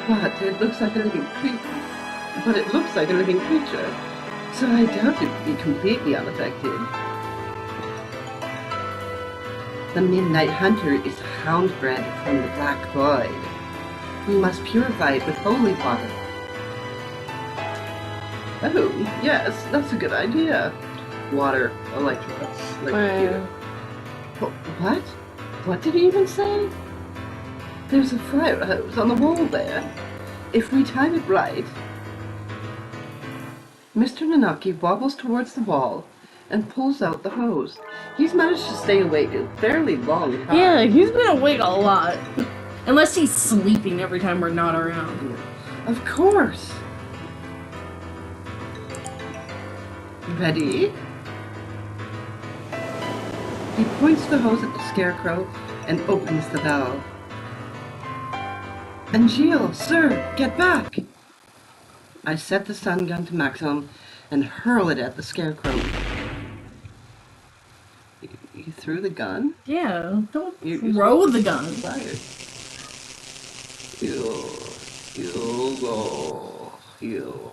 But it looks like a living creature. But it looks like a living creature, so I doubt it would be completely unaffected. The Midnight Hunter is houndbred from the Black Void. We must purify it with holy water. Oh, yes, that's a good idea. Water electrocuts. What? What did he even say? There's a fire hose on the wall there. If we time it right... Mr. Nanaki wobbles towards the wall and pulls out the hose. He's managed to stay awake a fairly long time. Yeah, he's been awake a lot. Unless he's sleeping every time we're not around. Of course. Ready? He points the hose at the Scarecrow and opens the valve. Angeal, sir, get back! I set the stun gun to maximum and hurl it at the Scarecrow. You threw the gun? Yeah, don't throw the gun. You go. You.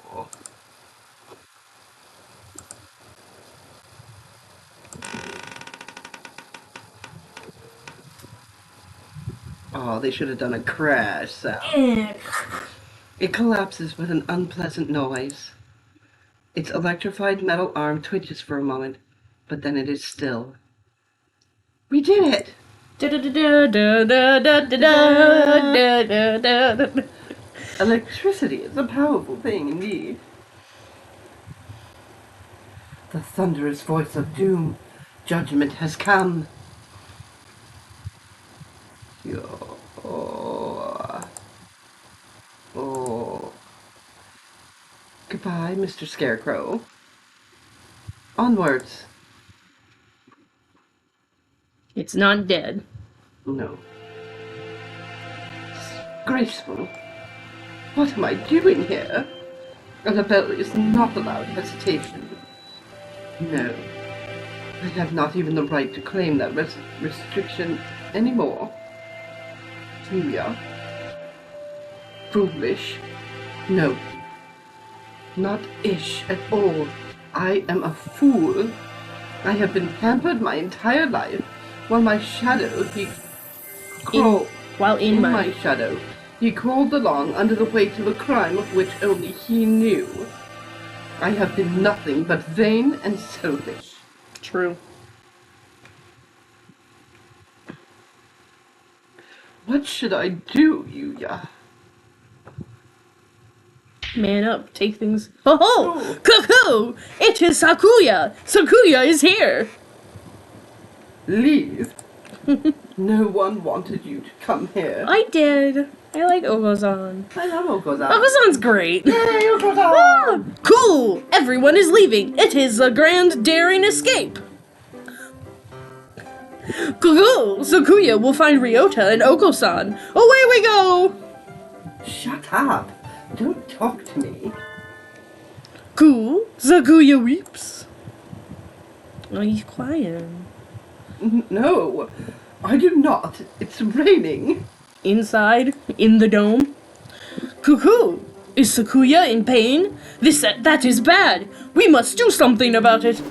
Oh, they should have done a crash sound. It collapses with an unpleasant noise. Its electrified metal arm twitches for a moment, but then it is still. We did it! Electricity is a powerful thing indeed. The thunderous voice of doom. Judgment has come. Oh. Goodbye, Mr. Scarecrow. Onwards. It's not dead. No. Graceful. What am I doing here? Annabelle is not allowed hesitation. No. I have not even the right to claim that restriction anymore. Julia. Foolish. No. Not ish at all. I am a fool. I have been pampered my entire life, while my shadow, in my shadow, he crawled along under the weight of a crime of which only he knew. I have been nothing but vain and selfish. True. What should I do, Yuya? Man up, take things... Oh! Cuckoo! It is Sakuya! Sakuya is here! Leave. No one wanted you to come here. I did. I like Ogozan. I love Ogozan. Ogozan's great. Yay, Ogozan! Ah, cool! Everyone is leaving. It is a grand, daring escape. Cuckoo! Sakuya will find Ryota and Oko-san. Away we go! Shut up. Don't talk to me. Cool. Sakuya weeps. Oh, he's quiet. No, I do not. It's raining. Inside, in the dome. Cuckoo! Is Sakuya in pain? That is bad. We must do something about it.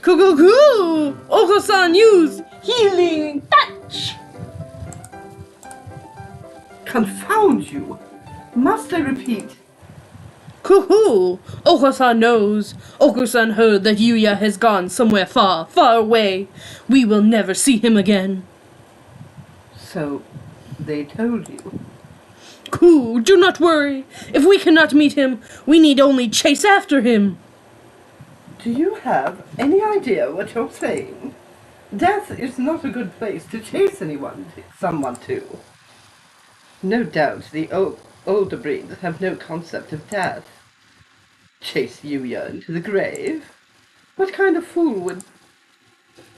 Cuckoo! Oko-san use healing touch. Confound you. Must I repeat? Cuckoo! Oko-san knows. Oko-san heard that Yuya has gone somewhere far, far away. We will never see him again. So, they told you. Cool, do not worry. If we cannot meet him, we need only chase after him. Do you have any idea what you're saying? Death is not a good place to chase someone to. No doubt the older breeds have no concept of death. Chase Yuya into the grave? What kind of fool would...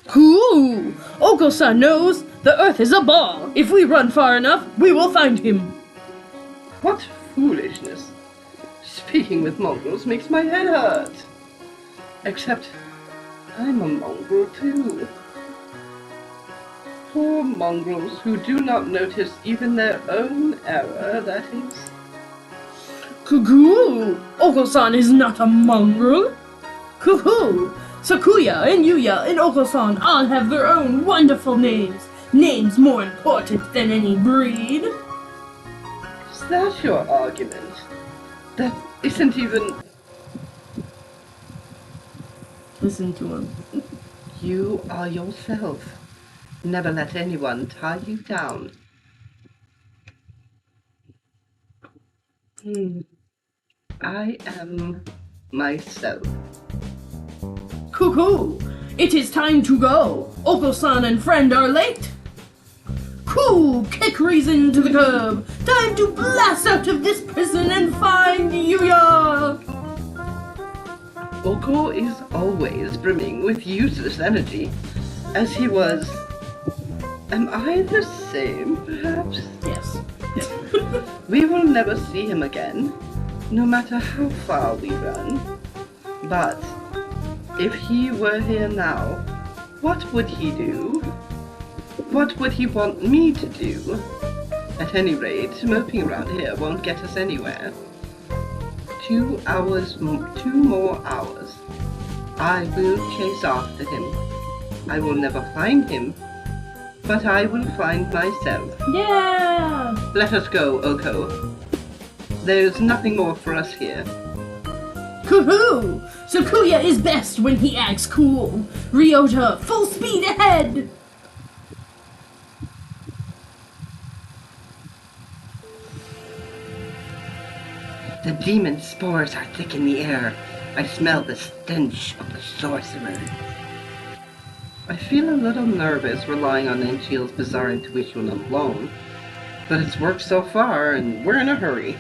Cool! Oko-san knows the earth is a ball. If we run far enough, we will find him. What foolishness. Speaking with mongrels makes my head hurt. Except, I'm a mongrel too. Poor mongrels who do not notice even their own error, that is. Cuckoo! Oko-san is not a mongrel. Cuckoo! Sakuya and Yuya and Oko-san all have their own wonderful names. Names more important than any breed. Is that your argument? That isn't even... Listen to him. You are yourself. Never let anyone tie you down. I am myself. Cuckoo! It is time to go. Oko-san and friend are late. Cool! Kick reason to the curb. Time to blast out of this prison and find Yuya! Oko is always brimming with useless energy, as he was... Am I the same, perhaps? Yes. We will never see him again, no matter how far we run. But if he were here now, what would he do? What would he want me to do? At any rate, moping around here won't get us anywhere. 2 more hours. I will chase after him. I will never find him, but I will find myself. Yeah! Let us go, Oko. There's nothing more for us here. Cuckoo! Sakuya is best when he acts cool. Ryota, full speed ahead! The demon spores are thick in the air. I smell the stench of the sorcerer. I feel a little nervous relying on Angeal's bizarre intuition alone, but it's worked so far, and we're in a hurry.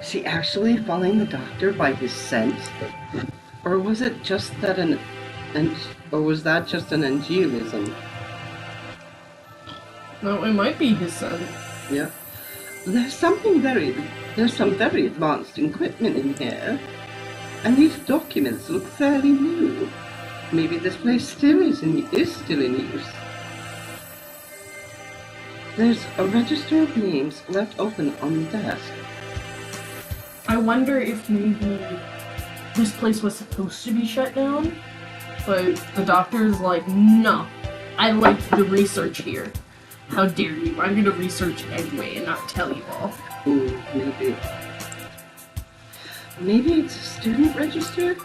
Is he actually following the doctor by his scent? Or was it just that was that just an Angealism? No, it might be his son. Yeah. There's some very advanced equipment in here, and these documents look fairly new. Maybe this place is still in use. There's a register of names left open on the desk. I wonder if maybe this place was supposed to be shut down, but the doctor's like, no, I like the research here. How dare you? I'm gonna research anyway and not tell you all. Ooh, maybe. Maybe it's a student register?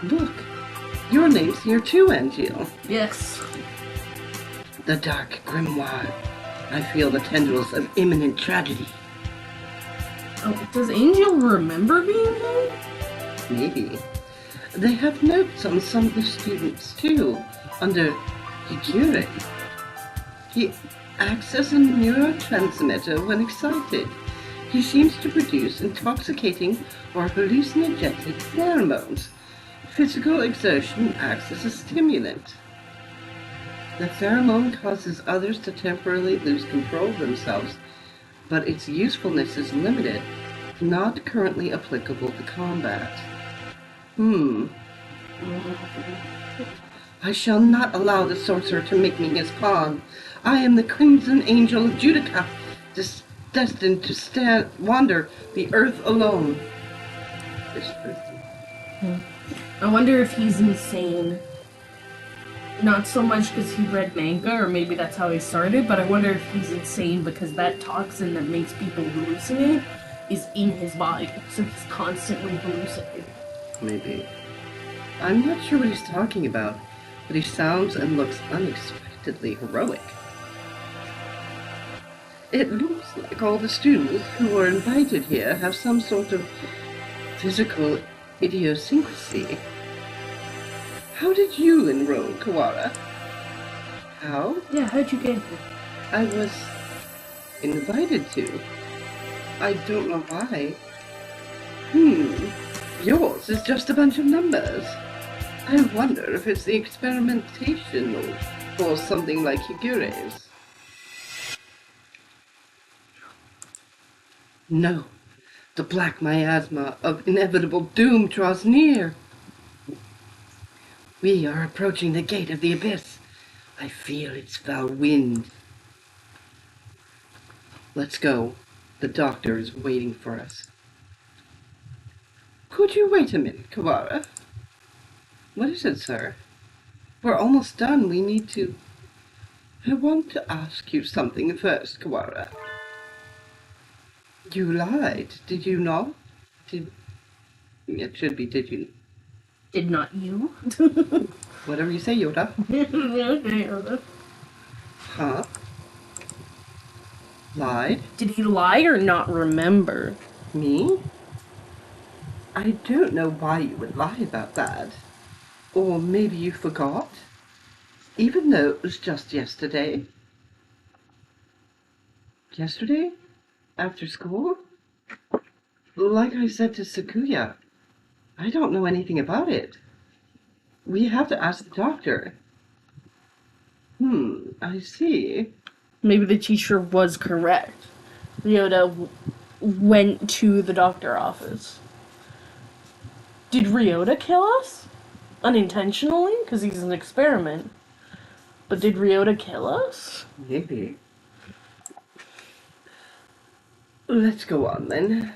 Look, your name's here too, Angel. Yes. The dark grimoire. I feel the tendrils of imminent tragedy. Oh, does Angel remember being here? Maybe. They have notes on some of the students too, under Higure. He acts as a neurotransmitter when excited. He seems to produce intoxicating or hallucinogenic pheromones. Physical exertion acts as a stimulant. The pheromone causes others to temporarily lose control of themselves, but its usefulness is limited, not currently applicable to combat. I shall not allow the sorcerer to make me his pawn. I am the Crimson Angel of Judica, destined to wander the earth alone. I wonder if he's insane. Not so much because he read manga, or maybe that's how he started, but I wonder if he's insane because that toxin that makes people hallucinate is in his body, so he's constantly hallucinating. Maybe. I'm not sure what he's talking about, but he sounds and looks unexpectedly heroic. It looks like all the students who were invited here have some sort of physical idiosyncrasy. How did you enroll, Kawara? How? Yeah, how'd you get here? I was invited to. I don't know why. Yours is just a bunch of numbers. I wonder if it's the experimentation or something like Higure's. No, the black miasma of inevitable doom draws near. We are approaching the gate of the abyss. I feel its foul wind. Let's go. The doctor is waiting for us. Could you wait a minute, Kawara? What is it, sir? We're almost done. We need to... I want to ask you something first, Kawara. You lied, did you not? It should be, did you? Did not you? Whatever you say, Yoda. Okay, Yoda. Huh? Lied? Did he lie or not remember? Me? I don't know why you would lie about that. Or maybe you forgot? Even though it was just yesterday? Yesterday? After school? Like I said to Sakuya, I don't know anything about it. We have to ask the doctor. I see. Maybe the teacher was correct. Ryota went to the doctor office. Did Ryota kill us? Unintentionally? Because he's an experiment. But did Ryota kill us? Maybe. Let's go on then.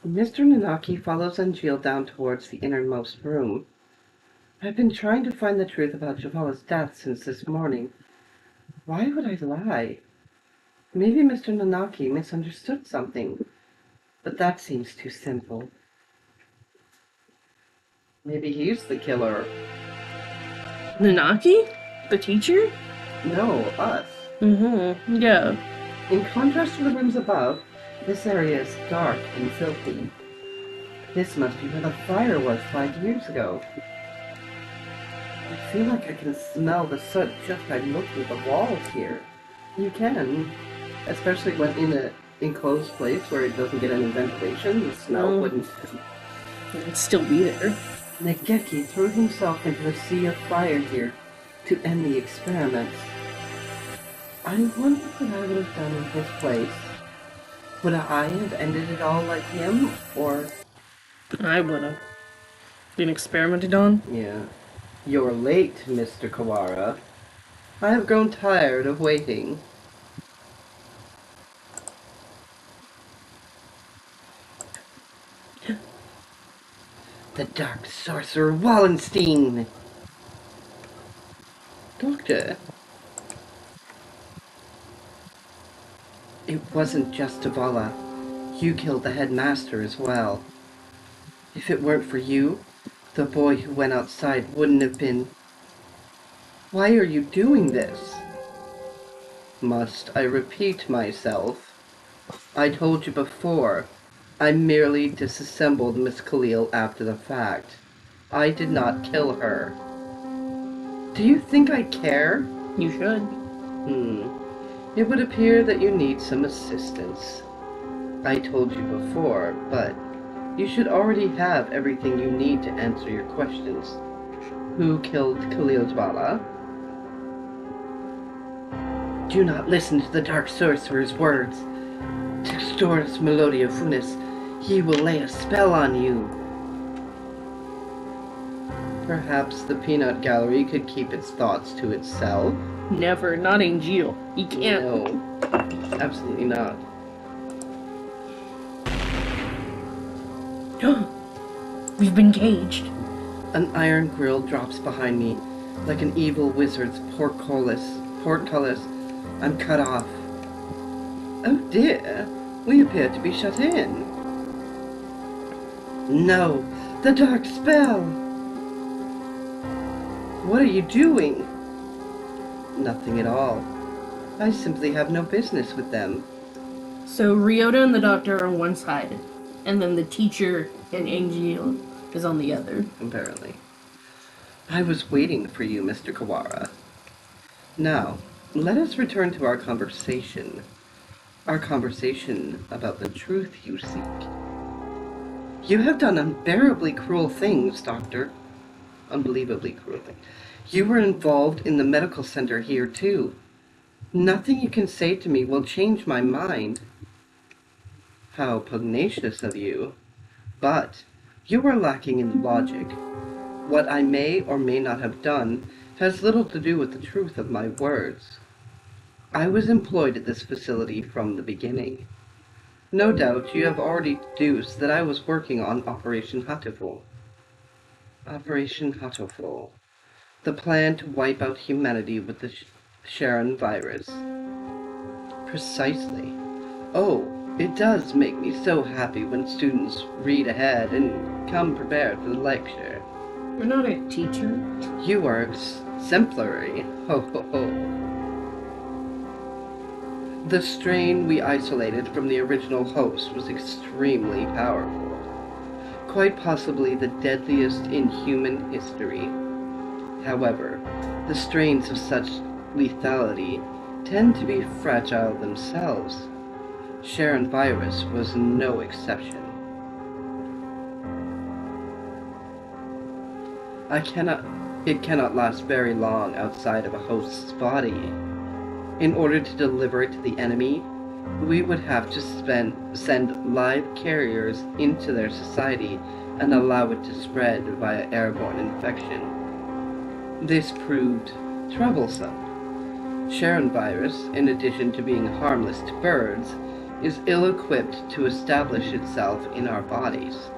Mr. Nanaki follows Angeal down towards the innermost room. I've been trying to find the truth about Javala's death since this morning. Why would I lie? Maybe Mr. Nanaki misunderstood something, but that seems too simple. Maybe he's the killer. Nanaki? The teacher? No, us. Yeah. In contrast to the rooms above, this area is dark and filthy. This must be where the fire was 5 years ago. I feel like I can smell the soot just by looking at the walls here. You can, especially when in an enclosed place where it doesn't get any ventilation, the smell wouldn't. It'd still be there. Negeki threw himself into the sea of fire here to end the experiments. I wonder what I would have done in his place. Would I have ended it all like him, or... I would've been experimented on. Yeah. You're late, Mr. Kawara. I have grown tired of waiting. The Dark Sorcerer Wallenstein! Doctor? It wasn't just Davala. You killed the headmaster as well. If it weren't for you, the boy who went outside wouldn't have been... Why are you doing this? Must I repeat myself? I told you before, I merely disassembled Miss Khalil after the fact. I did not kill her. Do you think I care? You should. It would appear that you need some assistance. I told you before, but you should already have everything you need to answer your questions. Who killed Khalil Jbala? Do not listen to the Dark Sorcerer's words. Textoris Melodia Funis, he will lay a spell on you. Perhaps the Peanut Gallery could keep its thoughts to itself? Never. Not Angeal. He can't. No, absolutely not. We've been caged. An iron grill drops behind me, like an evil wizard's portcullis. I'm cut off. Oh dear, we appear to be shut in. No, the dark spell! What are you doing? Nothing at all. I simply have no business with them. So Ryota and the doctor are on one side, and then the teacher and Angeal is on the other. Apparently. I was waiting for you, Mr. Kawara. Now, let us return to our conversation. Our conversation about the truth you seek. You have done unbearably cruel things, Doctor. Unbelievably cruel things. You were involved in the medical center here, too. Nothing you can say to me will change my mind. How pugnacious of you. But you are lacking in logic. what I may or may not have done has little to do with the truth of my words. I was employed at this facility from the beginning. No doubt you have already deduced that I was working on Operation Hatoful. Operation Hatoful. The plan to wipe out humanity with the Sharon virus. Precisely. Oh, it does make me so happy when students read ahead and come prepared for the lecture. You're not a teacher. You are exemplary. Ho ho ho. The strain we isolated from the original host was extremely powerful. Quite possibly the deadliest in human history. However, the strains of such lethality tend to be fragile themselves. Sharon virus was no exception. It cannot last very long outside of a host's body. In order to deliver it to the enemy, we would have to send live carriers into their society and allow it to spread via airborne infection. This proved troublesome. Sharon virus, in addition to being harmless to birds, is ill-equipped to establish itself in our bodies.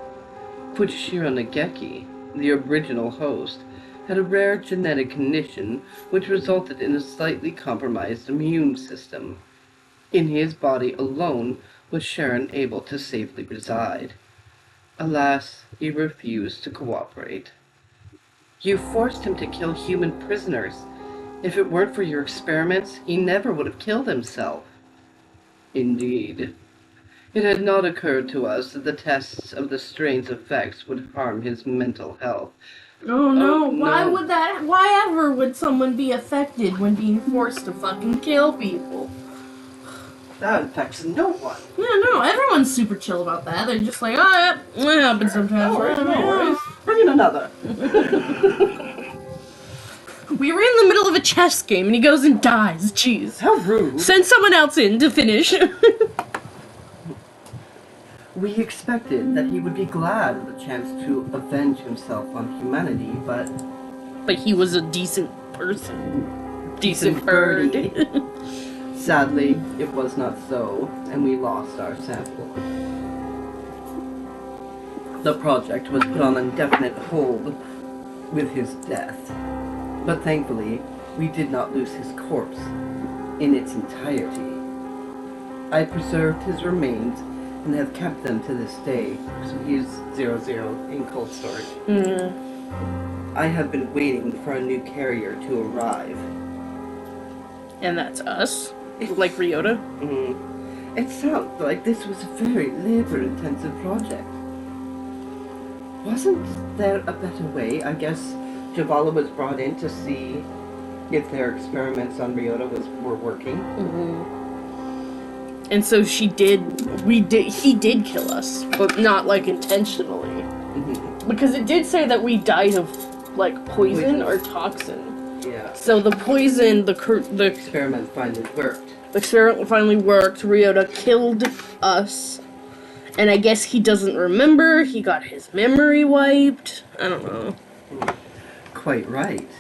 Futoshiro Nageki, the original host, had a rare genetic condition which resulted in a slightly compromised immune system. In his body alone was Sharon able to safely reside. Alas, he refused to cooperate. You forced him to kill human prisoners. If it weren't for your experiments, he never would have killed himself. Indeed. It had not occurred to us that the tests of the strain's effects would harm his mental health. Oh no, no. why ever would someone be affected when being forced to fucking kill people? That affects no one. Yeah, no, everyone's super chill about that. They're just like, oh, yeah, it happens sometimes. No worries. Bring in another. We were in the middle of a chess game and he goes and dies. Jeez. How rude. Send someone else in to finish. We expected that he would be glad of the chance to avenge himself on humanity, but he was a decent person. Decent bird. Sadly, it was not so, and we lost our sample. The project was put on indefinite hold with his death, but thankfully, we did not lose his corpse in its entirety. I preserved his remains and have kept them to this day. So he is 00 in cold storage. I have been waiting for a new carrier to arrive. And that's us? Like Ryota? It sounds like this was a very labor-intensive project. Wasn't there a better way? I guess Javala was brought in to see if their experiments on Ryota were working. And so he did kill us, but not like intentionally. Because it did say that we died of like poison or toxin. Yeah. So the poison, the experiment finally worked. The experiment finally worked. Ryota killed us. And I guess he doesn't remember. He got his memory wiped. I don't know. Quite right.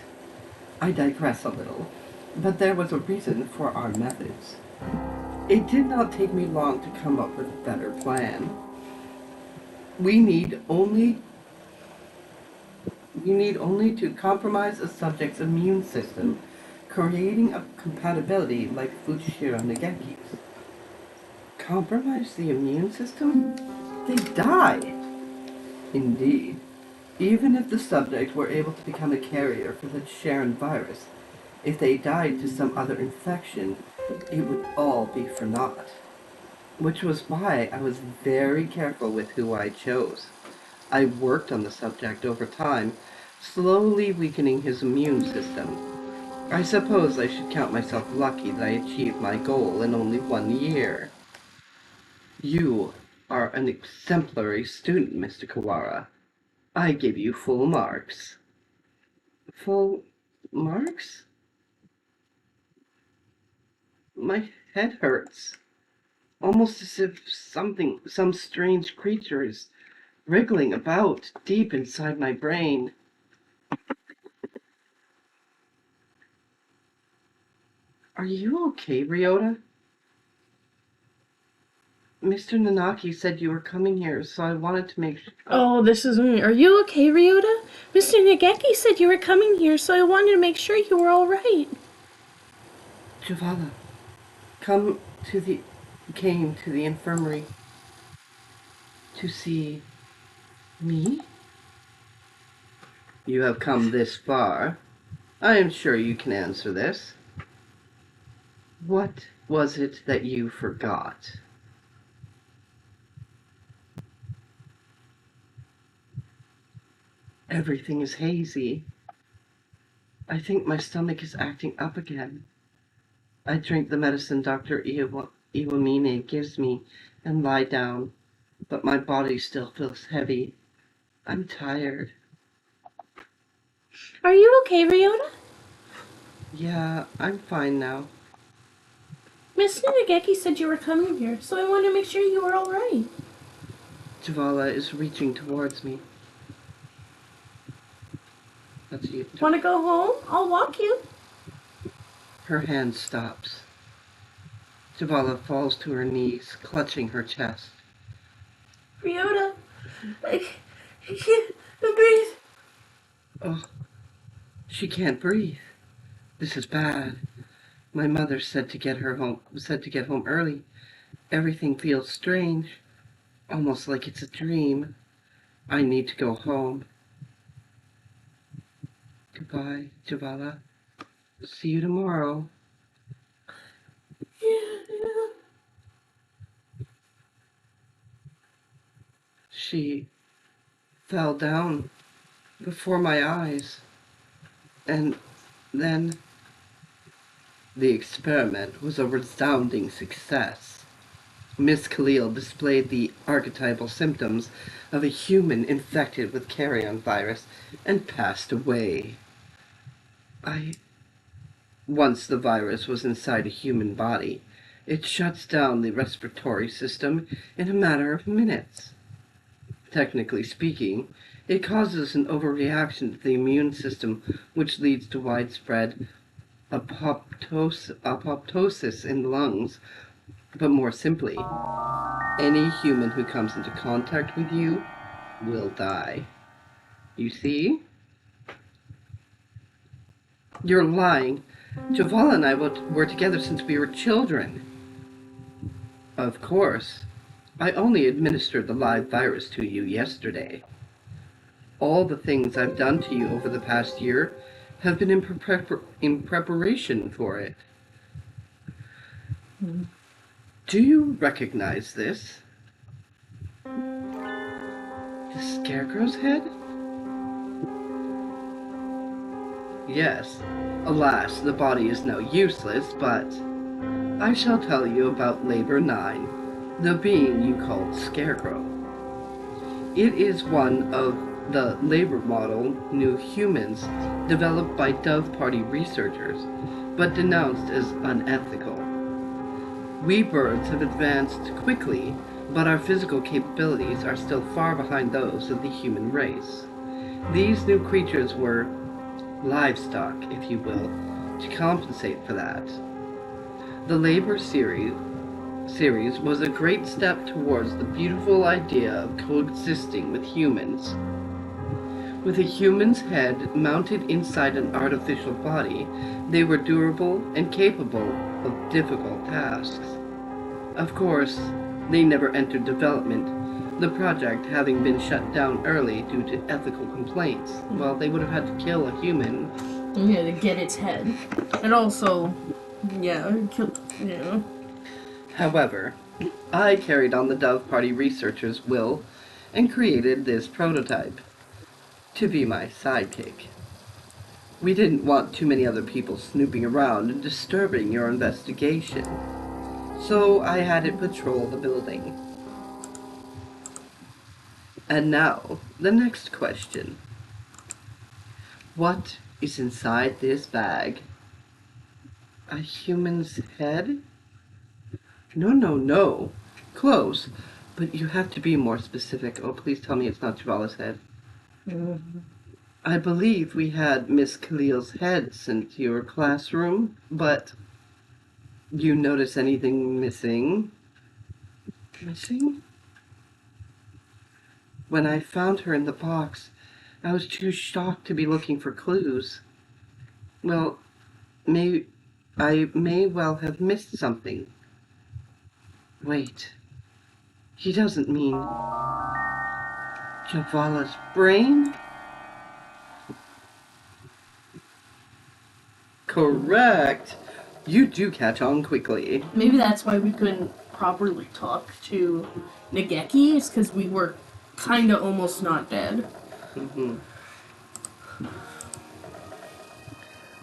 I digress a little. But there was a reason for our methods. It did not take me long to come up with a better plan. We need only to compromise a subject's immune system, creating a compatibility like Futoshiro Nageki's. Compromise the immune system? They die! Indeed. Even if the subject were able to become a carrier for the Sharon virus, if they died to some other infection, it would all be for naught. Which was why I was very careful with who I chose. I worked on the subject over time, slowly weakening his immune system. I suppose I should count myself lucky that I achieved my goal in only 1 year. You are an exemplary student, Mr. Kawara. I give you full marks. Full marks? My head hurts. Almost as if some strange creature is wriggling about deep inside my brain. Are you okay, Ryota? Mr. Nanaki said you were coming here, so I wanted to make sure. Oh, this is me. Are you okay, Ryota? Mr. Nageki said you were coming here, so I wanted to make sure you were alright. Javala, came to the infirmary to see me? You have come this far. I am sure you can answer this. What was it that you forgot? Everything is hazy. I think my stomach is acting up again. I drink the medicine Dr. Iwamine gives me and lie down, but my body still feels heavy. I'm tired. Are you okay, Ryota? Yeah, I'm fine now. Mr. Nageki said you were coming here, so I wanted to make sure you were alright. Javala is reaching towards me. Let's see. Want to go home? I'll walk you. Her hand stops. Javala falls to her knees, clutching her chest. Ryota, I can't breathe. Oh, she can't breathe. This is bad. My mother said to get home early. Everything feels strange, almost like it's a dream. I need to go home. Goodbye, Javala. See you tomorrow. She fell down before my eyes. And then the experiment was a resounding success. Miss Khalil displayed the archetypal symptoms of a human infected with carrion virus and passed away. Once the virus was inside a human body, it shuts down the respiratory system in a matter of minutes. Technically speaking, it causes an overreaction to the immune system, which leads to widespread apoptosis in the lungs. But more simply, any human who comes into contact with you will die. You see? You're lying. Javala and I were together since we were children. Of course. I only administered the live virus to you yesterday. All the things I've done to you over the past year have been in preparation for it. Do you recognize this? The scarecrow's head? Yes. Alas, the body is now useless, but I shall tell you about Labor 9, the being you called Scarecrow. It is one of the labor model new humans developed by Dove Party researchers, but denounced as unethical. We birds have advanced quickly, but our physical capabilities are still far behind those of the human race. These new creatures were livestock, if you will, to compensate for that. The Labor series was a great step towards the beautiful idea of coexisting with humans. With a human's head mounted inside an artificial body, they were durable and capable of difficult tasks. Of course, they never entered development, the project having been shut down early due to ethical complaints. Well, they would have had to kill a human. Yeah, to get its head. And also, However, I carried on the Dove Party researchers' will and created this prototype to be my sidekick. We didn't want too many other people snooping around and disturbing your investigation, so I had it patrol the building. And now, the next question. What is inside this bag? A human's head? No. Close. But you have to be more specific. Oh, please tell me it's not Javala's head. Mm-hmm. I believe we had Miss Khalil's head sent to your classroom, but You notice anything missing? Missing? When I found her in the box, I was too shocked to be looking for clues. Well, I may well have missed something. Wait, he doesn't mean Javala's brain? Correct! You do catch on quickly. Maybe that's why we couldn't properly talk to Nageki, is because we were kinda almost not dead.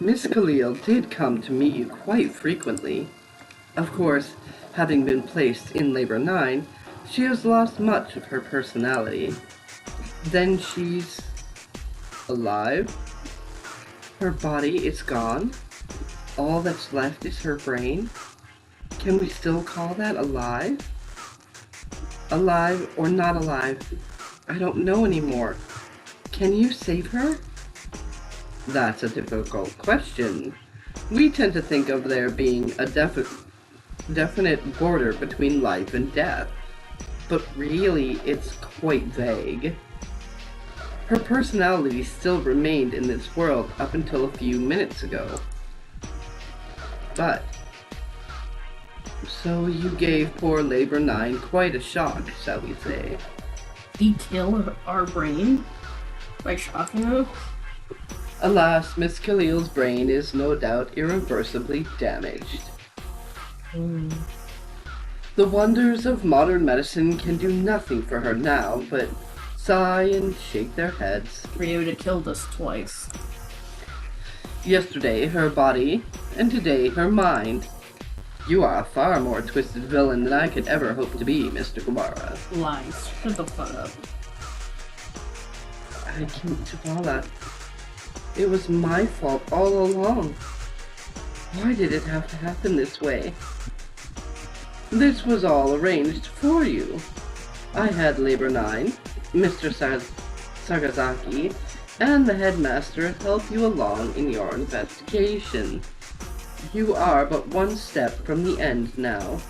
Miss Khalil did come to meet you quite frequently. Of course, having been placed in Labor 9, she has lost much of her personality. Then she's alive. Her body is gone. All that's left is her brain. Can we still call that alive? Alive or not alive? I don't know anymore. Can you save her? That's a difficult question. We tend to think of there being a definite border between life and death, but really it's quite vague. Her personality still remained in this world up until a few minutes ago. But, so you gave poor Labor 9 quite a shock, shall we say. Did he kill our brain by shocking her? Alas, Miss Khalil's brain is no doubt irreversibly damaged. The wonders of modern medicine can do nothing for her now, but sigh and shake their heads. Ryu would have killed us twice. Yesterday her body, and today her mind. You are a far more twisted villain than I could ever hope to be, Mr. Kubara. Lies. Shut the fuck up. I killed Javala. It was my fault all along. Why did it have to happen this way? This was all arranged for you. I had Labor 9, Mr. Sagazaki, and the headmaster help you along in your investigation. You are but one step from the end now.